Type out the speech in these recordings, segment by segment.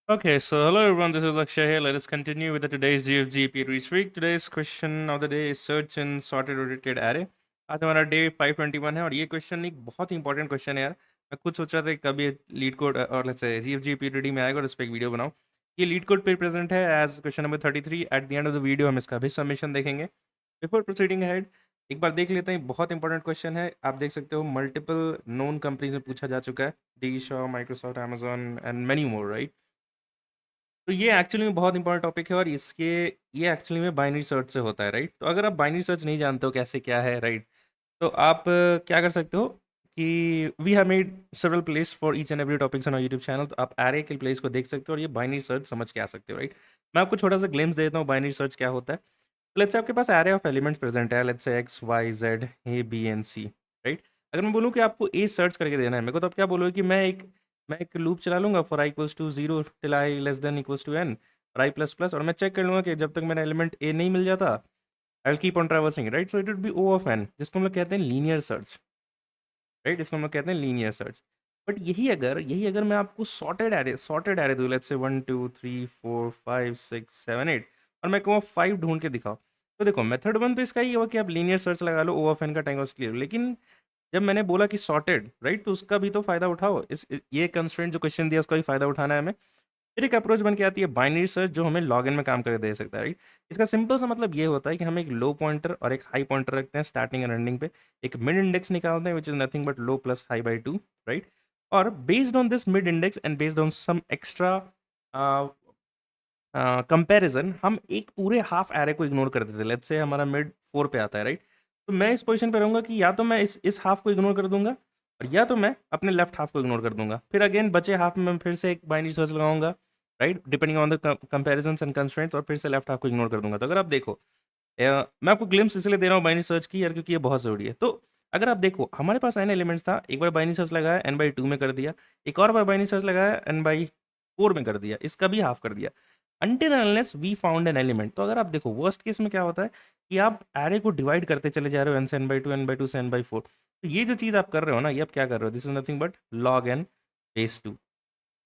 Okay, so hello everyone, this is Akshay here. Let us continue with the today's GFG Reach Week. Today's question of the day is search in sorted rotated array. आज हमारा day 521 है और ये question एक बहुत ही important question है यार। मैं खुद सोच रहा था कि कभी लीड कोड और लेट्स से जीएफजी पीटीडी में आएगा और इस पर एक वीडियो बनाऊं। ये लीड कोड पे प्रेजेंट है as question number 33। At the end of the video हम इसका भी सबमिशन देखेंगे। बिफोर प्रोसीडिंग हेड एक बार देख लेते हैं, बहुत इंपॉर्टेंट क्वेश्चन है। आप देख सकते हो मल्टीपल नोन कंपनीज में पूछा जा चुका है, D Shaw, Microsoft, Amazon and many more, right. तो ये एक्चुअली में बहुत इंपॉर्टेंट टॉपिक है और ये एक्चुअली में बाइनरी सर्च से होता है, राइट। तो अगर आप बाइनरी सर्च नहीं जानते हो कैसे क्या है, राइट, तो आप क्या कर सकते हो कि we have made several place for each and every topics on YouTube channel. तो आप एरे के प्लेस को देख सकते हो और ये बाइनरी सर्च समझ के आ सकते हो, राइट। मैं आपको छोटा सा ग्लिम्स देता हूँ बाइनरी सर्च क्या होता है। लेट्स से आपके पास एरे ऑफ एलिमेंट्स प्रेजेंट है, let's say X Y Z A B and C, right. अगर मैं बोलूँ कि आपको ए सर्च करके देना है मेरे को, तो आप क्या बोलोगे कि मैं एक लूप चला लूंगा for I equals to zero till I less than equals to N और आई प्लस प्लस, और मैं चेक कर लूंगा कि जब तक मेरा एलिमेंट ए नहीं मिल जाता I will keep on traversing, right. So it would be O of N, जिसको हम लोग कहते हैं लीनियर सर्च, राइट। इसको हम लोग कहते हैं लीनियर सर्च। बट यही अगर मैं आपको सॉर्टेड एरे दूँ, लेट्स से 1 2 3 4 5 6 7 8 और मैं कहूँ 5 ढूंढ के दिखाओ, तो देखो मेथड वन तो इसका ही होगा कि आप लीनियर सर्च लगा लो, ओ ऑफ एन का टाइम वॉज क्लियर। लेकिन जब मैंने बोला कि सॉर्टेड, राइट, तो उसका भी तो फायदा उठाओ। ये कंस्ट्रेंट जो क्वेश्चन दिया उसका भी फायदा उठाना है हमें। फिर एक अप्रोच बन के आती है बाइनरी सर्च, जो हमें लॉग इन में काम करके दे सकता है, राइट। इसका सिंपल सा मतलब ये होता है कि हम एक लो पॉइंटर और एक हाई पॉइंटर रखते हैं स्टार्टिंग एंड एंडिंग पे, एक मिड इंडेक्स निकालते हैं which is nothing but low plus high by two, right. और based on this mid index and based on some extra comparison, हम एक पूरे हाफ एरे को इग्नोर कर देते हैं। लेट्स से हमारा मिड 4 पे आता है, राइट। तो मैं इस पोजीशन पे रहूँगा कि या तो मैं इस हाफ को इग्नोर कर दूंगा और या तो मैं अपने लेफ्ट हाफ को इग्नोर कर दूंगा। फिर अगेन बचे हाफ में मैं फिर से एक बाइनरी सर्च लगाऊंगा, right, depending on the comparisons and constraints, और फिर से लेफ्ट हाफ को इग्नोर कर दूंगा। तो अगर आप देखो, मैं आपको ग्लिम्स इसलिए दे रहा हूँ बाइनरी सर्च की यार, क्योंकि ये बहुत ज़रूरी है। तो अगर आप देखो हमारे पास एन एलिमेंट्स था, एक बार बाइनरी सर्च लगाया एन बाई टू में कर दिया, एक और बार बाइनरी सर्च लगाया एन बाई फोर में कर दिया, इसका भी हाफ कर दिया, until unless we found N element. तो अगर आप देखो वर्स्ट केस में क्या होता है कि आप एरे को डिवाइड करते चले जा रहे हो, एन से N by two, N by two से एन बाई फोर। तो ये जो चीज़ आप कर रहे हो ना, ये आप क्या कर रहे हो, this is nothing but log n base two.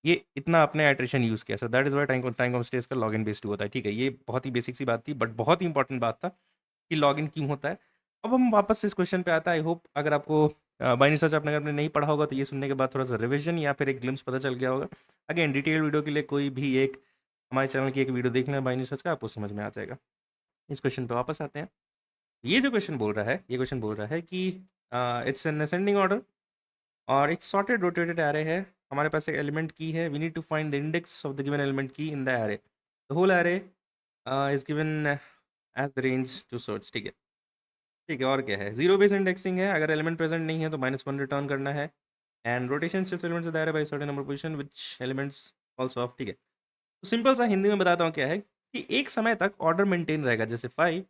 ये इतना आपने आइट्रेशन यूज़ किया, so that is why time constants का लॉग इन बेस टू होता है, ठीक है। ये बहुत ही बेसिक सी बात थी बट बहुत ही इंपॉर्टेंट बात था कि लॉग इन क्यों होता है। अब हम वापस से इस क्वेश्चन पे आता है। आई होप अगर आपको बाइनरी सर्च आपने अगर आपने नहीं पढ़ा होगा तो ये सुनने के बाद थोड़ा सा रिविजन या फिर एक ग्लिम्स पता चल गया होगा। अगेन डिटेल वीडियो के लिए कोई भी एक हमारे चैनल की एक वीडियो देख लें बाइनरी सर्च का, आपको समझ में आ जाएगा। इस क्वेश्चन पे वापस आते हैं। ये जो क्वेश्चन बोल रहा है, ये क्वेश्चन बोल रहा है कि इट्स एन असेंडिंग ऑर्डर और एक सॉर्टेड रोटेटेड एरे है। हमारे पास एक एलिमेंट की है, we need to find the index of the given element key in the array. The whole array is given as the range to search, ठीक है। ठीक है, और क्या है, जीरो बेस इंडेक्सिंग है। अगर एलिमेंट प्रेजेंट नहीं है तो -1 रिटर्न करना है। एंड रोटेशन शिफ्ट एलिमेंट्स दायरा by certain number position which elements also of, ठीक है। तो सिंपल सा हिंदी में बताता हूँ क्या है कि एक समय तक ऑर्डर मेंटेन रहेगा, जैसे 5,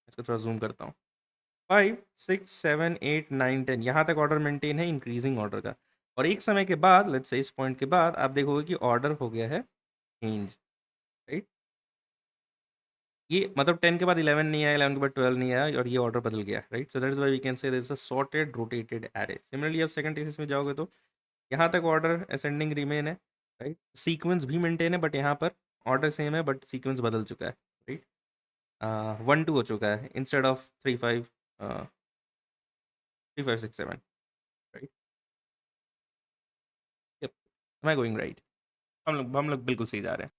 इसको थोड़ा जूम करता हूँ, 5 6 7 8 9 10, यहाँ तक ऑर्डर मेंटेन है इंक्रीजिंग ऑर्डर का। और एक समय के बाद, लेट्स से इस पॉइंट के बाद आप देखोगे कि ऑर्डर हो गया है चेंज, राइट। ये मतलब 10 के बाद 11 नहीं आया, 11 के बाद 12 नहीं आया और ये ऑर्डर बदल गया, right. So that is why we can say this is a sorted rotated array. Similarly आप सेकंड केसेस में जाओगे तो यहाँ तक ऑर्डर असेंडिंग रिमेन है, राइट। सीक्वेंस भी मेंटेन है बट यहाँ पर ऑर्डर सेम है बट सीक्वेंस बदल चुका है, राइट। 1 2 हो चुका है instead of 3 5 3 5 6 7, right. Yup, am I going right? हम लोग बिल्कुल सही जा रहे हैं।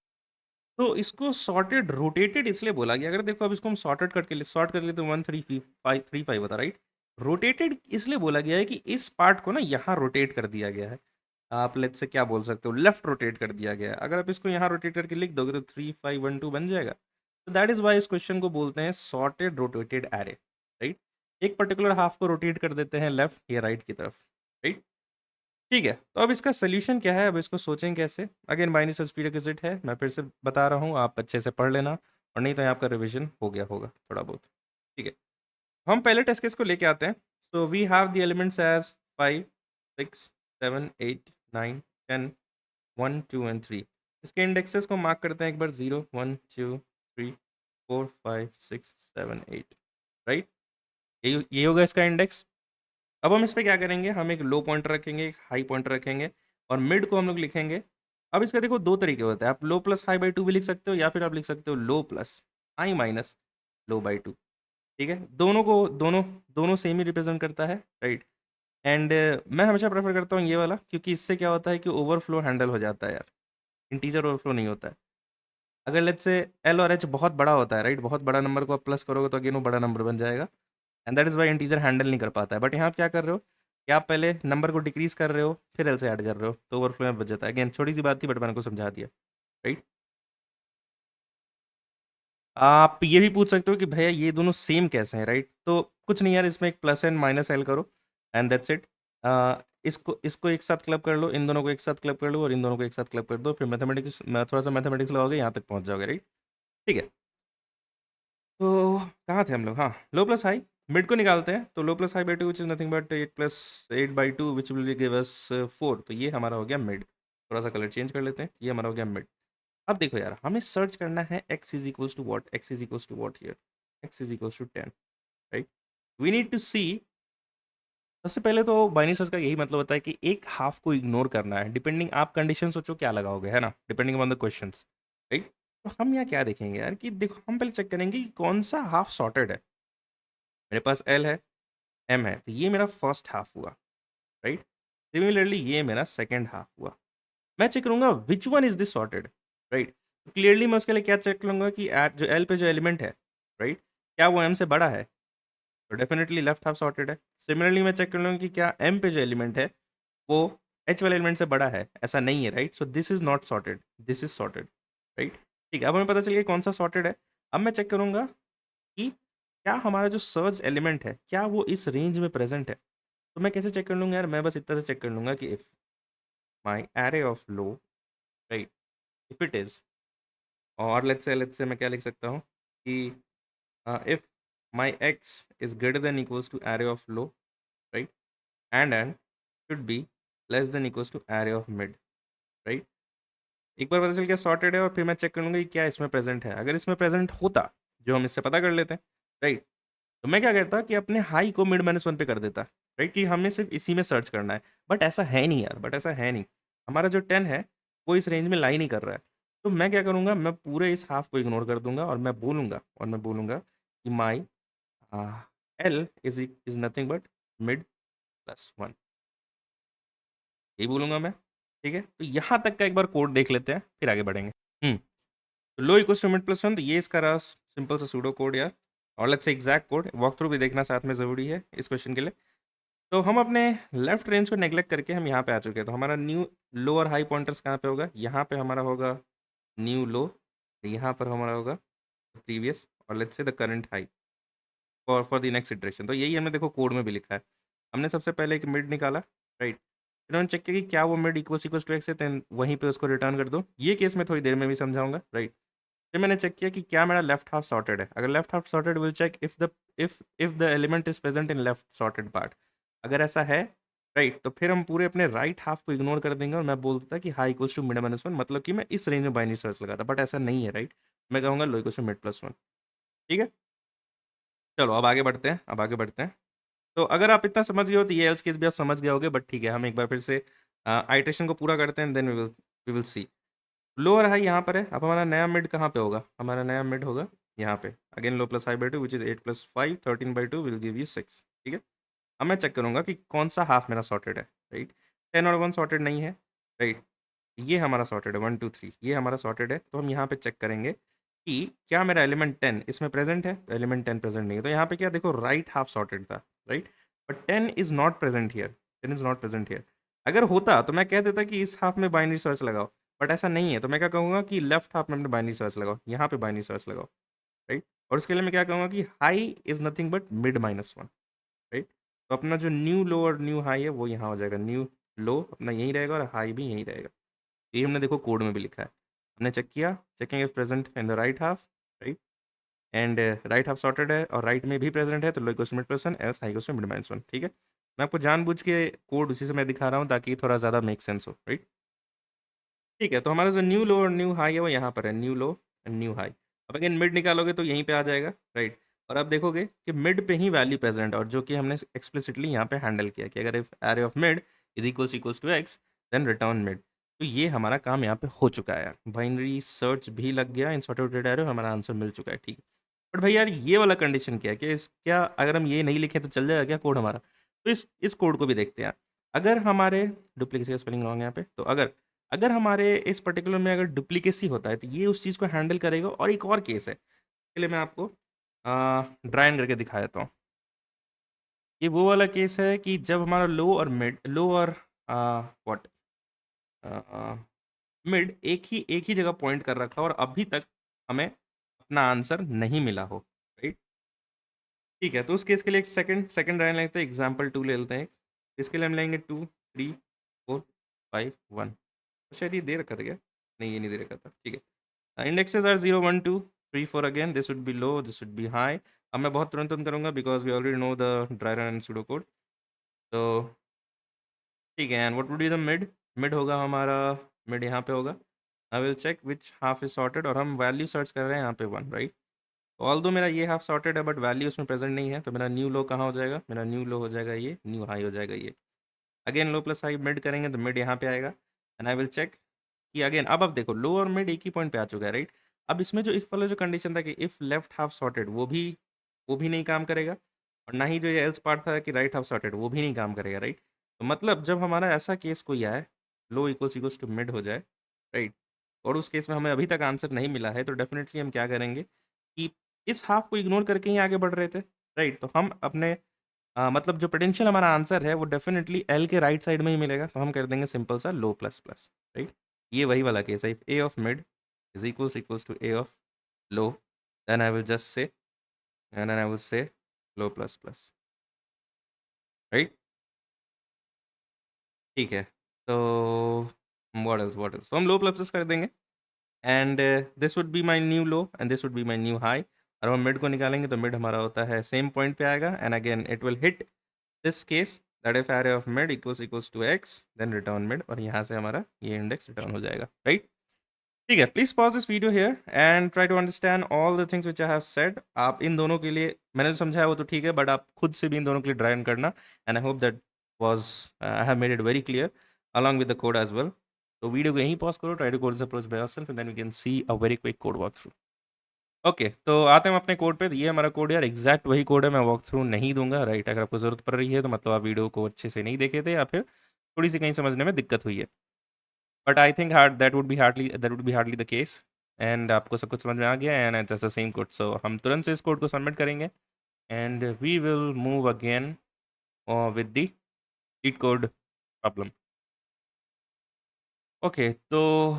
तो इसको सॉर्टेड रोटेटेड इसलिए बोला गया। अगर देखो अब इसको हम सॉर्ट कर ले तो 1 3 5 3 5 होता, राइट। रोटेटेड इसलिए बोला गया है कि इस पार्ट को ना यहाँ रोटेट कर दिया गया है। आप लेट्स से क्या बोल सकते हो, लेफ्ट रोटेट कर दिया गया है। अगर आप इसको यहाँ रोटेट करके लिख दोगे तो 3 5 1 2 बन जाएगा। तो दैट इज वाई इस क्वेश्चन को बोलते हैं सॉर्टेड रोटेटेड एरे, राइट। एक पर्टिकुलर हाफ को रोटेट कर देते हैं लेफ्ट या राइट की तरफ, राइट। ठीक है, तो अब इसका सॉल्यूशन क्या है, अब इसको सोचें कैसे। अगेन बाइनरी सर्च प्रीरेक्विजिट है, मैं फिर से बता रहा हूँ, आप अच्छे से पढ़ लेना और नहीं तो यहाँ आपका रिवीजन हो गया होगा थोड़ा बहुत, ठीक है। हम पहले टेस्ट केस को लेके आते हैं। So we have the elements as 5 6 7 8 9 10 1 2 and 3। इसके इंडेक्सेस को मार्क करते हैं एक बार, 0 1 2 3 4 5 6 7 8, राइट। ये होगा इसका इंडेक्स। अब हम इस पे क्या करेंगे, हम एक लो पॉइंटर रखेंगे, एक हाई पॉइंटर रखेंगे और मिड को हम लोग लिखेंगे अब इसका देखो दो तरीके होते हैं, आप लो प्लस हाई बाई टू भी लिख सकते हो या फिर आप लिख सकते हो low plus high minus low by two. ठीक है, दोनों को दोनों दोनों सेम ही रिप्रेजेंट करता है, राइट। एंड मैं हमेशा प्रेफर करता हूँ ये वाला, क्योंकि इससे क्या होता है कि ओवरफ्लो हैंडल हो जाता है यार, इंटीजर ओवरफ्लो नहीं होता है। अगर लेट्स से एल और एच बहुत बड़ा होता है, राइट, बहुत बड़ा नंबर को आप प्लस करोगे तो अगेन वो बड़ा नंबर बन जाएगा, and that is why integer handle नहीं कर पाता है। बट यहाँ आप क्या कर रहे हो कि आप पहले नंबर को डिक्रीज कर रहे हो फिर एल से ऐड कर रहे हो, तो ओवरफ्लो में बच जाता है। अगेन छोटी सी बात थी बट मैंने को समझा दिया, राइट। आप ये भी पूछ सकते हो कि भैया ये दोनों सेम कैसे हैं, राइट। तो कुछ नहीं यार, इसमें एक प्लस एंड माइनस एल करो एंड दैट्स इट। इसको इसको एक साथ क्लब कर लो, इन दोनों को एक साथ क्लब कर लो और इन दोनों को एक साथ क्लब कर दो, फिर मैथमेटिक्स थोड़ा सा मैथमेटिक्स लगाओगे यहाँ तक पहुँच जाओगे, राइट। ठीक है, तो कहाँ थे हम लोग? हाँ, लो प्लस हाई मिड को निकालते हैं। तो low plus high by two which is nothing but 8 + 8/2 which will give us 4। तो ये हमारा हो गया मिड। थोड़ा सा कलर चेंज कर लेते हैं, ये हमारा हो गया मिड। अब देखो यार, हमें सर्च करना है x is equals to what, x is equals to what here, x is equals to 10, right. We need to see, सबसे पहले तो बाइनरी सर्च का यही मतलब होता है कि एक हाफ को इग्नोर करना है, डिपेंडिंग आप कंडीशन सोचो क्या लगाओगे, है ना, depending upon the questions, right. तो हम यहाँ क्या देखेंगे यार कि देखो, हम पहले चेक करेंगे कि कौन सा हाफ सॉर्टेड है। मेरे पास एल है, एम है, तो ये मेरा फर्स्ट हाफ हुआ, राइट। सिमिलरली ये मेरा सेकेंड हाफ हुआ। मैं चेक करूंगा which one is this sorted, right. Clearly मैं उसके लिए क्या चेक करूंगा कि एट जो एल पे जो एलिमेंट है, राइट, क्या वो एम से बड़ा है, तो डेफिनेटली लेफ्ट हाफ सॉर्टेड है। सिमिलरली मैं चेक कर लूँगा कि क्या एम पे जो एलिमेंट है वो एच वाले एलिमेंट से बड़ा है, ऐसा नहीं है, right. So this is not sorted, this is sorted, right. ठीक है, अब हमें पता चल गया कौन सा सॉर्टेड है। अब मैं चेक करूंगा कि क्या हमारा जो सर्च एलिमेंट है क्या वो इस रेंज में प्रेजेंट है। तो मैं कैसे चेक कर लूँगा यार, मैं बस इतना से चेक कर लूँगा कि if my array of low, right, if it is, और लेट्स से मैं क्या लिख सकता हूँ कि if my x is greater than equals to array of low, right, and should be less than equals to array of mid, right. एक बार पता चल गया सॉर्टेड है, और फिर मैं चेक कर लूँगा कि क्या इसमें प्रेजेंट है। अगर इसमें प्रेजेंट होता, जो हम इससे पता कर लेते हैं, राइट, तो मैं क्या करता कि अपने हाई को मिड -1 पे कर देता, राइट, कि हमें सिर्फ इसी में सर्च करना है। बट ऐसा है नहीं यार, बट ऐसा है नहीं। हमारा जो 10 है वो इस रेंज में लाई नहीं कर रहा है। तो मैं क्या करूँगा, मैं पूरे इस हाफ को इग्नोर कर दूंगा और मैं बोलूँगा कि my L is nothing but mid +1, यही बोलूँगा मैं। ठीक है, तो यहाँ तक का एक बार कोड देख लेते हैं फिर आगे बढ़ेंगे। तो लो इक्वल्स टू मिड +1, तो ये इसका रहा सिंपल सा सूडो कोड यार। और लेट्स से एग्जैक्ट कोड वॉक थ्रू भी देखना साथ में ज़रूरी है इस क्वेश्चन के लिए। तो हम अपने लेफ्ट रेंज को नेग्लेक्ट करके हम यहाँ पे आ चुके हैं। तो हमारा न्यू लो और हाई पॉइंटर्स कहाँ पे होगा, यहाँ पे हमारा होगा न्यू लो, यहाँ पर हमारा होगा प्रीवियस, और लेट्स से the current high for the next iteration. तो यही हमने देखो कोड में भी लिखा है। हमने सबसे पहले एक मिड निकाला, राइट, फिर हमने चेक किया कि क्या वो मिड इक्वल्स टू एक्स है, देन वहीं पे उसको रिटर्न कर दो। ये केस मैं थोड़ी देर में भी समझाऊंगा, राइट। फिर मैंने चेक किया कि क्या मेरा लेफ्ट हाफ सॉर्टेड है। अगर left half sorted, will check if the element is present in left sorted part. अगर ऐसा है, राइट, तो फिर हम पूरे अपने राइट हाफ को इग्नोर कर देंगे और मैं बोलता था कि हाई इक्वल्स टू मिड -1, मतलब कि मैं इस रेंज में बाइनरी सर्च लगाता। बट ऐसा नहीं है, राइट। मैं कहूँगा लो इक्वल्स टू मिड +1। ठीक है, चलो अब आगे बढ़ते हैं, तो अगर आप इतना समझ गए हो तो ये एल्स केस भी आप समझ गए होगे। बट ठीक है, हम एक बार फिर से आइट्रेशन को पूरा करते हैं, देन वी विल सी। लो और हाई यहाँ पर है। अब हमारा नया मिड कहाँ पे होगा, हमारा नया मिड होगा यहाँ पे। Again low plus high by two which is 8 + 5, 13/2 will give you 6। ठीक है, अब मैं चेक करूँगा कि कौन सा हाफ मेरा सॉर्टेड है, राइट। 10 और 1 सॉर्टेड नहीं है, राइट। ये हमारा सॉर्टेड है, 1 2 3 ये हमारा सॉर्टेड है। तो हम यहाँ पे चेक करेंगे कि क्या मेरा एलिमेंट 10 इसमें प्रेजेंट है। तो एलिमेंट 10 प्रेजेंट नहीं है, तो यहाँ पे क्या देखो, राइट हाफ सॉर्टेड था, right, but 10 is not present here, 10 is not present here. अगर होता तो मैं कह देता कि इस हाफ में बाइनरी सर्च लगाओ, बट ऐसा नहीं है। तो मैं क्या कहूँगा कि लेफ्ट हाफ में अपने बाइनरी सर्च लगाओ, यहाँ पे बाइनरी सर्च लगाओ, राइट। और उसके लिए मैं क्या कहूँगा कि high is nothing but mid -1, right. तो अपना जो न्यू लो और न्यू हाई है वो यहाँ हो जाएगा, न्यू लो अपना यहीं रहेगा और हाई भी यहीं रहेगा। ये हमने देखो कोड में भी लिखा है। हमने चेक किया, checking is present in the right half, right, and right half sorted है और राइट में भी प्रेजेंट है, तो लो इक्वल्स टू मिड+1 एल्स हाई इक्वल्स टू मिड-1। ठीक है, मैं आपको जानबूझ के कोड उसी से मैं दिखा रहा हूँ ताकि थोड़ा ज़्यादा मेक सेंस हो, राइट। ठीक है, तो हमारा जो न्यू लो और न्यू हाई है वो यहाँ पर है, new low and new high. अब अगेन मिड निकालोगे तो यहीं पे आ जाएगा, राइट। और अब देखोगे कि मिड पे ही वैल्यू प्रेजेंट है, और जो कि हमने एक्सप्लिसिटली यहाँ पे हैंडल किया कि अगर if array of mid is equals to x, then return mid. तो ये हमारा काम यहाँ पे हो चुका है यार, बाइनरी सर्च भी लग गया, इंसॉर्टेड एरे, हमारा आंसर मिल चुका है, ठीक है। बट भाई यार ये वाला कंडीशन क्या है कि इस क्या अगर हम ये नहीं लिखें तो चल जाएगा क्या कोड हमारा? तो इस कोड को भी देखते हैं। अगर हमारे डुप्लीकेसी का स्पेलिंग रॉन्ग है यहाँ पे, तो अगर अगर हमारे इस पर्टिकुलर में अगर डुप्लीकेसी होता है तो ये उस चीज़ को हैंडल करेगा। और एक और केस है, चलिए मैं आपको ड्राइन करके दिखा देता हूँ। ये वो वाला केस है कि जब हमारा लो और व्हाट मिड एक ही जगह पॉइंट कर रखा हो और अभी तक हमें अपना आंसर नहीं मिला हो, राइट? ठीक है, तो उस केस के लिए एक सेकंड सेकंड लाइन लेते हैं, एग्जाम्पल 2 ले लेते हैं। इसके लिए हम लेंगे 2 3 4 5 1। शायद ये दे रखा था क्या? नहीं, ये नहीं दे रखा था, ठीक है। Indexes are 0 1 2 3 4 again, this would be low, this would be high. अब मैं बहुत तुरंत तुरंत करूंगा because we already know the dry run and pseudo code. तो ठीक है, and what would be the mid? Mid होगा हमारा, मिड यहाँ पे होगा। I will check which half is sorted, और हम वैल्यू सर्च कर रहे हैं यहाँ पे 1, राइट? ऑल दो मेरा ये हाफ सॉर्टेड है बट वैल्यू उसमें प्रेजेंट नहीं है, तो मेरा न्यू लो कहाँ हो जाएगा? मेरा न्यू लो हो जाएगा ये, न्यू हाई हो जाएगा ये। अगेन लो प्लस हाई मिड करेंगे तो मिड यहाँ पे आएगा। एंड आई विल चेक कि अगेन अब देखो लो और मिड एक ही पॉइंट पे आ चुका है, राइट? अब इसमें जो इफ वाला जो कंडीशन था कि इफ लेफ्ट हाफ सॉर्टेड, वो भी नहीं काम करेगा। और ना ही जो ये एल्स पार्ट था कि राइट हाफ सॉर्टेड, वो भी नहीं काम करेगा, राइट? तो मतलब जब हमारा ऐसा केस कोई आए, लो इक्वल्स इक्वल्स टू मिड हो जाए, राइट, और उस केस में हमें अभी तक आंसर नहीं मिला है, तो डेफिनेटली हम क्या करेंगे कि इस हाफ को इग्नोर करके ही आगे बढ़ रहे थे, राइट? तो हम अपने मतलब जो पोटेंशियल हमारा आंसर है वो डेफिनेटली एल के राइट साइड में ही मिलेगा, तो हम कर देंगे सिंपल सा लो प्लस प्लस, राइट? ये वही वाला केस है, if a of mid is equals to a of low, then I will just say and then I will say low plus plus, right? ठीक है, तो व्हाट एल्स, तो हम लो प्लस प्लस कर देंगे। And this would be my new low and this would be my new high. और हम mid को निकालेंगे तो मिड हमारा होता है सेम पॉइंट पे आएगा, and again it will hit this case that if array of mid equals to x then return mid, और यहाँ से हमारा ये इंडेक्स रिटर्न हो जाएगा, राइट? ठीक है, please pause this video here and try to understand all the things which I have said. आप इन दोनों के लिए मैंने जो समझाया वो तो ठीक है, बट आप खुद से भी इन दोनों के लिए ड्राई रन करना, and I hope that was I have made it very clear along with the code as well. तो वीडियो को यहीं पॉज करो, try to code this approach by yourself and then we can see a very quick code walk through. Okay, तो आते हैं हम अपने code पे। तो ये हमारा कोड यार एग्जैक्ट वही कोड है, मैं वॉक थ्रू नहीं दूंगा, राइट? अगर आपको ज़रूरत पड़ रही है तो मतलब आप वीडियो को अच्छे से नहीं देखे थे या फिर थोड़ी सी कहीं समझने में दिक्कत हुई है। But I think hard that would be hardly the case, and आपको सब कुछ समझ में आ गया and it's just the same code. सो हम तुरंत से इस कोड को सबमिट करेंगे and we will move again with the cheat code problem. Okay, तो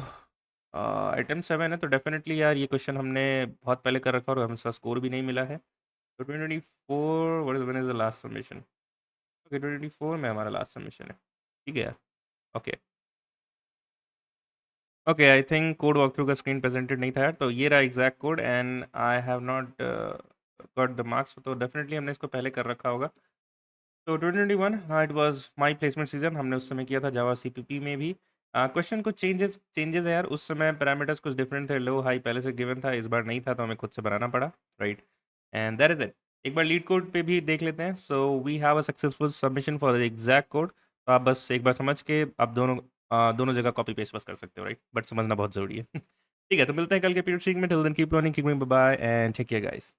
आइटम 7 है, तो डेफिनेटली यार ये क्वेश्चन हमने बहुत पहले कर रखा और हमें इसका स्कोर भी नहीं मिला है। तो 2024 what is when is the last submission? Okay, 2024 में हमारा लास्ट सबमिशन है, ठीक है यार। Okay okay, I think code walk through का स्क्रीन प्रेजेंटेड नहीं था यार, तो ये रहा exact code and I have not got the marks, तो डेफिनेटली हमने इसको पहले कर रखा होगा। तो 2021, हाँ, it was my placement season, हमने उस समय किया था जावा सीपीपी में भी। क्वेश्चन कुछ चेंजेस है यार, उस समय पैरामीटर्स कुछ डिफरेंट थे, लो हाई पहले से गिवन था, इस बार नहीं था तो हमें खुद से बनाना पड़ा, right? And that is it. एक बार लीड कोड पे भी देख लेते हैं। So we have a successful submission for the exact code. तो आप बस एक बार समझ के आप दोनों जगह कॉपी पेस्ट बस कर सकते हो, राइट? बट समझना बहुत ज़रूरी है। ठीक है, तो मिलते हैं कल के पीरियड में। Till then keep learning, keep bye and take care guys.